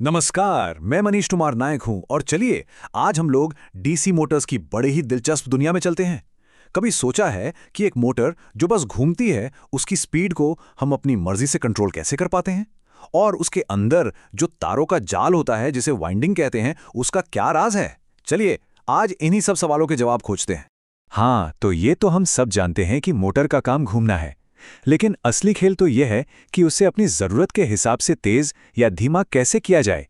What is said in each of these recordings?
नमस्कार, मैं मनीष कुमार नायक हूं और चलिए आज हम लोग डीसी मोटर्स की बड़े ही दिलचस्प दुनिया में चलते हैं। कभी सोचा है कि एक मोटर जो बस घूमती है उसकी स्पीड को हम अपनी मर्जी से कंट्रोल कैसे कर पाते हैं? और उसके अंदर जो तारों का जाल होता है जिसे वाइंडिंग कहते हैं उसका क्या राज है? चलिए आज इन्हीं सब सवालों के जवाब खोजते हैं। हाँ, तो ये तो हम सब जानते हैं कि मोटर का काम घूमना है, लेकिन असली खेल तो यह है कि उसे अपनी जरूरत के हिसाब से तेज या धीमा कैसे किया जाए।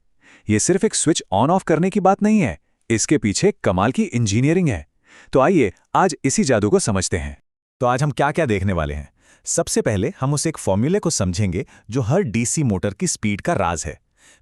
ये सिर्फ एक स्विच ऑन ऑफ करने की बात नहीं है, इसके पीछे कमाल की इंजीनियरिंग है। तो आइए आज इसी जादू को समझते हैं। तो आज हम क्या क्या देखने वाले हैं। सबसे पहले हम उस एक फॉर्मूले को समझेंगे जो हर डीसी मोटर की स्पीड का राज है।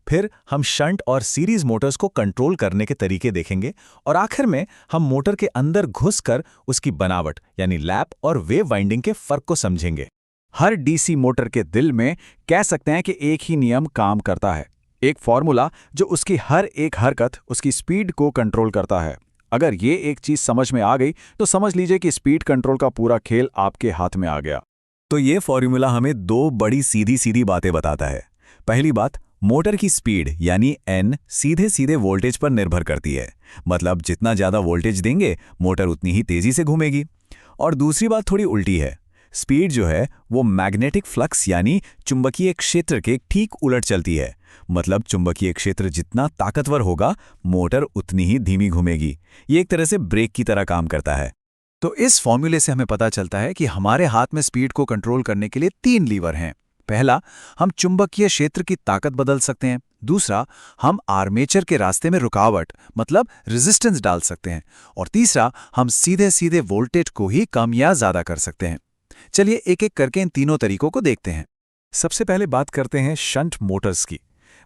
फिर हम शंट और सीरीज मोटर्स को कंट्रोल करने के तरीके देखेंगे और आखिर में हम मोटर के अंदर घुसकर उसकी बनावट यानी लैप और वेव वाइंडिंग के फर्क को समझेंगे। हर डीसी मोटर के दिल में कह सकते हैं कि एक ही नियम काम करता है, एक फॉर्मूला जो उसकी हर एक हरकत उसकी स्पीड को कंट्रोल करता है। अगर ये एक चीज समझ में आ गई तो समझ लीजिए कि स्पीड कंट्रोल का पूरा खेल आपके हाथ में आ गया। तो ये फॉर्मूला हमें दो बड़ी सीधी सीधी बातें बताता है। पहली बात, मोटर की स्पीड यानी एन सीधे सीधे वोल्टेज पर निर्भर करती है, मतलब जितना ज़्यादा वोल्टेज देंगे मोटर उतनी ही तेज़ी से घूमेगी। और दूसरी बात थोड़ी उल्टी है, स्पीड जो है वो मैग्नेटिक फ्लक्स यानी चुंबकीय क्षेत्र के ठीक उलट चलती है, मतलब चुंबकीय क्षेत्र जितना ताकतवर होगा मोटर उतनी ही धीमी घूमेगी। ये एक तरह से ब्रेक की तरह काम करता है। तो इस फॉर्मूले से हमें पता चलता है कि हमारे हाथ में स्पीड को कंट्रोल करने के लिए तीन लीवर हैं। पहला, हम चुंबकीय क्षेत्र की ताकत बदल सकते हैं। दूसरा, हम आर्मेचर के रास्ते में रुकावट मतलब रेजिस्टेंस डाल सकते हैं। और तीसरा, हम सीधे सीधे वोल्टेज को ही कम या ज्यादा कर सकते हैं। चलिए एक एक करके इन तीनों तरीकों को देखते हैं। सबसे पहले बात करते हैं शंट मोटर्स की।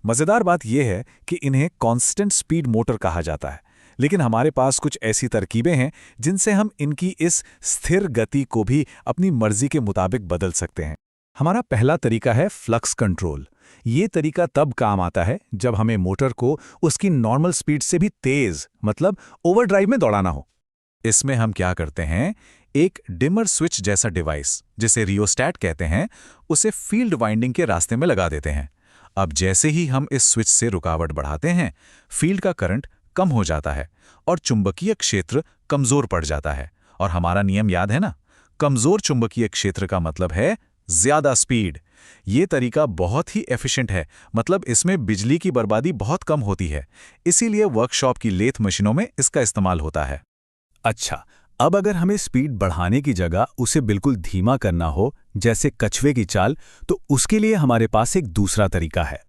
मज़ेदार बात यह है कि इन्हें कांस्टेंट स्पीड मोटर कहा जाता है, लेकिन हमारे पास कुछ ऐसी तरकीबें हैं जिनसे हम इनकी इस स्थिर गति को भी अपनी मर्जी के मुताबिक बदल सकते हैं। हमारा पहला तरीका है फ्लक्स कंट्रोल। ये तरीका तब काम आता है जब हमें मोटर को उसकी नॉर्मल स्पीड से भी तेज मतलब ओवरड्राइव में दौड़ाना हो। इसमें हम क्या करते हैं, एक डिमर स्विच जैसा डिवाइस जिसे रियोस्टैट कहते हैं उसे फील्ड वाइंडिंग के रास्ते में लगा देते हैं। अब जैसे ही हम इस स्विच से रुकावट बढ़ाते हैं, फील्ड का करंट कम हो जाता है और चुंबकीय क्षेत्र कमजोर पड़ जाता है। और हमारा नियम याद है ना, कमजोर चुंबकीय क्षेत्र का मतलब है ज्यादा स्पीड। ये तरीका बहुत ही एफिशिएंट है, मतलब इसमें बिजली की बर्बादी बहुत कम होती है, इसीलिए वर्कशॉप की लेथ मशीनों में इसका इस्तेमाल होता है। अच्छा, अब अगर हमें स्पीड बढ़ाने की जगह उसे बिल्कुल धीमा करना हो, जैसे कछुए की चाल, तो उसके लिए हमारे पास एक दूसरा तरीका है।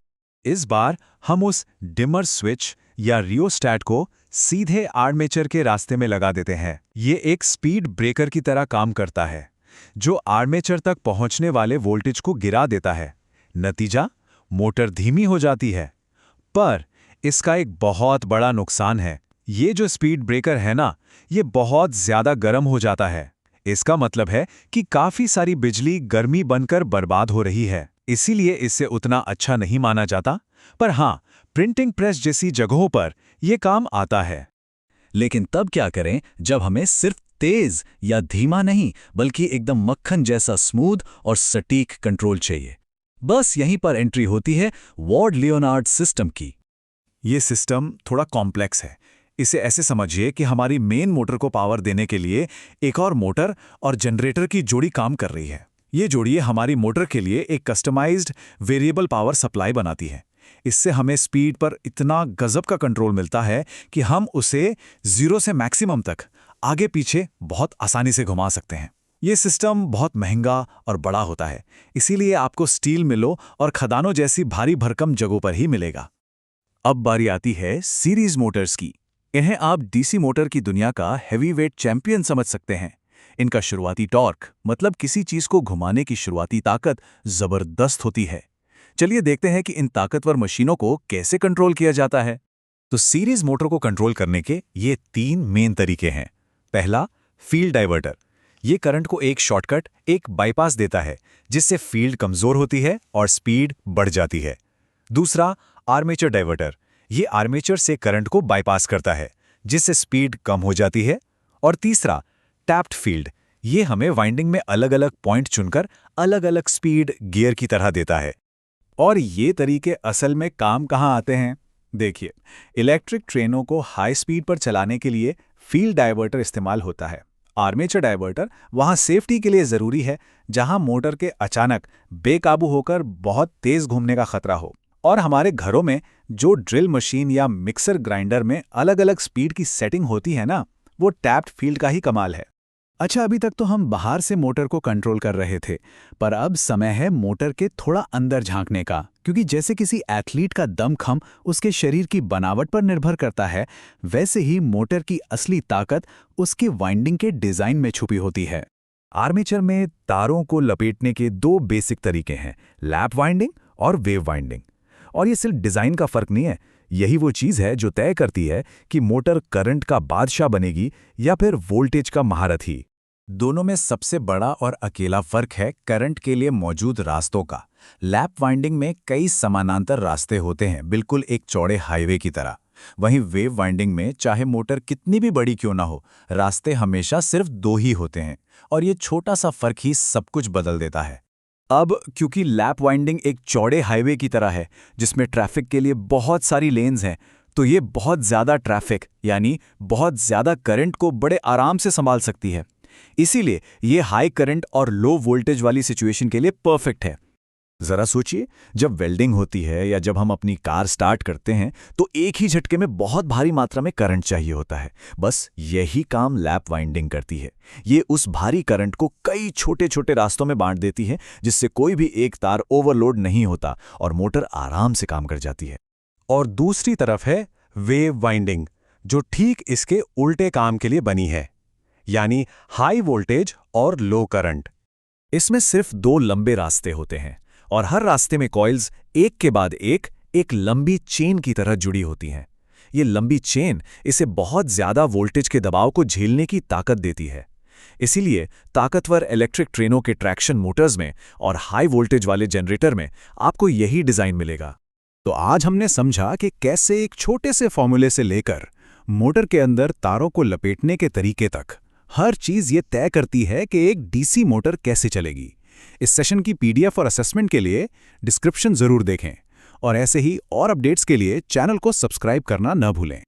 इस बार हम उस डिमर स्विच या रियोस्टैट को सीधे आर्मेचर के रास्ते में लगा देते हैं। ये एक स्पीड ब्रेकर की तरह काम करता है, जो आर्मेचर तक पहुंचने वाले वोल्टेज को गिरा देता है। नतीजा, मोटर धीमी हो जाती है। पर इसका एक बहुत बड़ा नुकसान है, ये जो स्पीड ब्रेकर है ना, ये बहुत ज्यादा गर्म हो जाता है। इसका मतलब है कि काफी सारी बिजली गर्मी बनकर बर्बाद हो रही है, इसीलिए इसे उतना अच्छा नहीं माना जाता। पर हाँ, प्रिंटिंग प्रेस जैसी जगहों पर यह काम आता है। लेकिन तब क्या करें जब हमें सिर्फ तेज या धीमा नहीं बल्कि एकदम मक्खन जैसा स्मूथ और सटीक कंट्रोल चाहिए? बस यहीं पर एंट्री होती है वॉर्ड लियोनार्ड सिस्टम की। ये सिस्टम थोड़ा कॉम्प्लेक्स है। इसे ऐसे समझिए कि हमारी मेन मोटर को पावर देने के लिए एक और मोटर और जनरेटर की जोड़ी काम कर रही है। ये जोड़ी हमारी मोटर के लिए एक कस्टमाइज्ड वेरिएबल पावर सप्लाई बनाती है। इससे हमें स्पीड पर इतना गजब का कंट्रोल मिलता है कि हम उसे 0 से मैक्सिमम तक आगे पीछे बहुत आसानी से घुमा सकते हैं। ये सिस्टम बहुत महंगा और बड़ा होता है, इसीलिए आपको स्टील मिलों और खदानों जैसी भारी भरकम जगहों पर ही मिलेगा। अब बारी आती है सीरीज मोटर्स की। इन्हें आप डीसी मोटर की दुनिया का हैवीवेट चैंपियन समझ सकते हैं। इनका शुरुआती टॉर्क मतलब किसी चीज को घुमाने की शुरुआती ताकत जबरदस्त होती है। चलिए देखते हैं कि इन ताकतवर मशीनों को कैसे कंट्रोल किया जाता है। तो सीरीज मोटर को कंट्रोल करने के ये 3 मेन तरीके हैं। पहला, फील्ड डाइवर्टर। ये करंट को एक शॉर्टकट, एक बाईपास देता है, जिससे फील्ड कमजोर होती है और स्पीड बढ़ जाती है। दूसरा, आर्मेचर डाइवर्टर। ये आर्मेचर से करंट को बाईपास करता है, जिससे स्पीड कम हो जाती है। और तीसरा, टैप्ड फील्ड। ये हमें वाइंडिंग में अलग अलग पॉइंट चुनकर अलग अलग स्पीड गियर की तरह देता है। और ये तरीके असल में काम कहाँ आते हैं? देखिए, इलेक्ट्रिक ट्रेनों को हाई स्पीड पर चलाने के लिए फील्ड डायवर्टर इस्तेमाल होता है। आर्मेचर डायवर्टर वहाँ सेफ्टी के लिए ज़रूरी है, जहाँ मोटर के अचानक बेकाबू होकर बहुत तेज़ घूमने का खतरा हो। और हमारे घरों में जो ड्रिल मशीन या मिक्सर ग्राइंडर में अलग-अलग स्पीड की सेटिंग होती है ना, वो टैप्ड फील्ड का ही कमाल है। अच्छा, अभी तक तो हम बाहर से मोटर को कंट्रोल कर रहे थे, पर अब समय है मोटर के थोड़ा अंदर झांकने का, क्योंकि जैसे किसी एथलीट का दमखम उसके शरीर की बनावट पर निर्भर करता है, वैसे ही मोटर की असली ताकत उसके वाइंडिंग के डिजाइन में छुपी होती है। आर्मेचर में तारों को लपेटने के दो बेसिक तरीके हैं, लैप वाइंडिंग और वेव वाइंडिंग। और ये सिर्फ डिज़ाइन का फर्क नहीं है, यही वो चीज़ है जो तय करती है कि मोटर करंट का बादशाह बनेगी या फिर वोल्टेज का महारथी। दोनों में सबसे बड़ा और अकेला फर्क है करंट के लिए मौजूद रास्तों का। लैप वाइंडिंग में कई समानांतर रास्ते होते हैं, बिल्कुल एक चौड़े हाईवे की तरह। वहीं वेव वाइंडिंग में चाहे मोटर कितनी भी बड़ी क्यों ना हो, रास्ते हमेशा सिर्फ दो ही होते हैं, और ये छोटा सा फर्क ही सब कुछ बदल देता है। अब क्योंकि लैप वाइंडिंग एक चौड़े हाईवे की तरह है जिसमें ट्रैफिक के लिए बहुत सारी लेन्स हैं, तो ये बहुत ज़्यादा ट्रैफिक यानी बहुत ज़्यादा करंट को बड़े आराम से संभाल सकती है। इसीलिए ये हाई करंट और लो वोल्टेज वाली सिचुएशन के लिए परफेक्ट है। ज़रा सोचिए, जब वेल्डिंग होती है या जब हम अपनी कार स्टार्ट करते हैं तो एक ही झटके में बहुत भारी मात्रा में करंट चाहिए होता है। बस यही काम लैप वाइंडिंग करती है। ये उस भारी करंट को कई छोटे छोटे रास्तों में बांट देती है, जिससे कोई भी एक तार ओवरलोड नहीं होता और मोटर आराम से काम कर जाती है। और दूसरी तरफ है वेव वाइंडिंग, जो ठीक इसके उल्टे काम के लिए बनी है, यानी हाई वोल्टेज और लो करंट। इसमें सिर्फ दो लंबे रास्ते होते हैं और हर रास्ते में कॉइल्स एक के बाद एक लंबी चेन की तरह जुड़ी होती हैं। ये लंबी चेन इसे बहुत ज्यादा वोल्टेज के दबाव को झेलने की ताकत देती है। इसीलिए ताकतवर इलेक्ट्रिक ट्रेनों के ट्रैक्शन मोटर्स में और हाई वोल्टेज वाले जनरेटर में आपको यही डिजाइन मिलेगा। तो आज हमने समझा कि कैसे एक छोटे से फॉर्मूले से लेकर मोटर के अंदर तारों को लपेटने के तरीके तक हर चीज ये तय करती है कि एक डीसी मोटर कैसे चलेगी। इस सेशन की पीडीएफ और असेसमेंट के लिए डिस्क्रिप्शन जरूर देखें, और ऐसे ही और अपडेट्स के लिए चैनल को सब्सक्राइब करना न भूलें।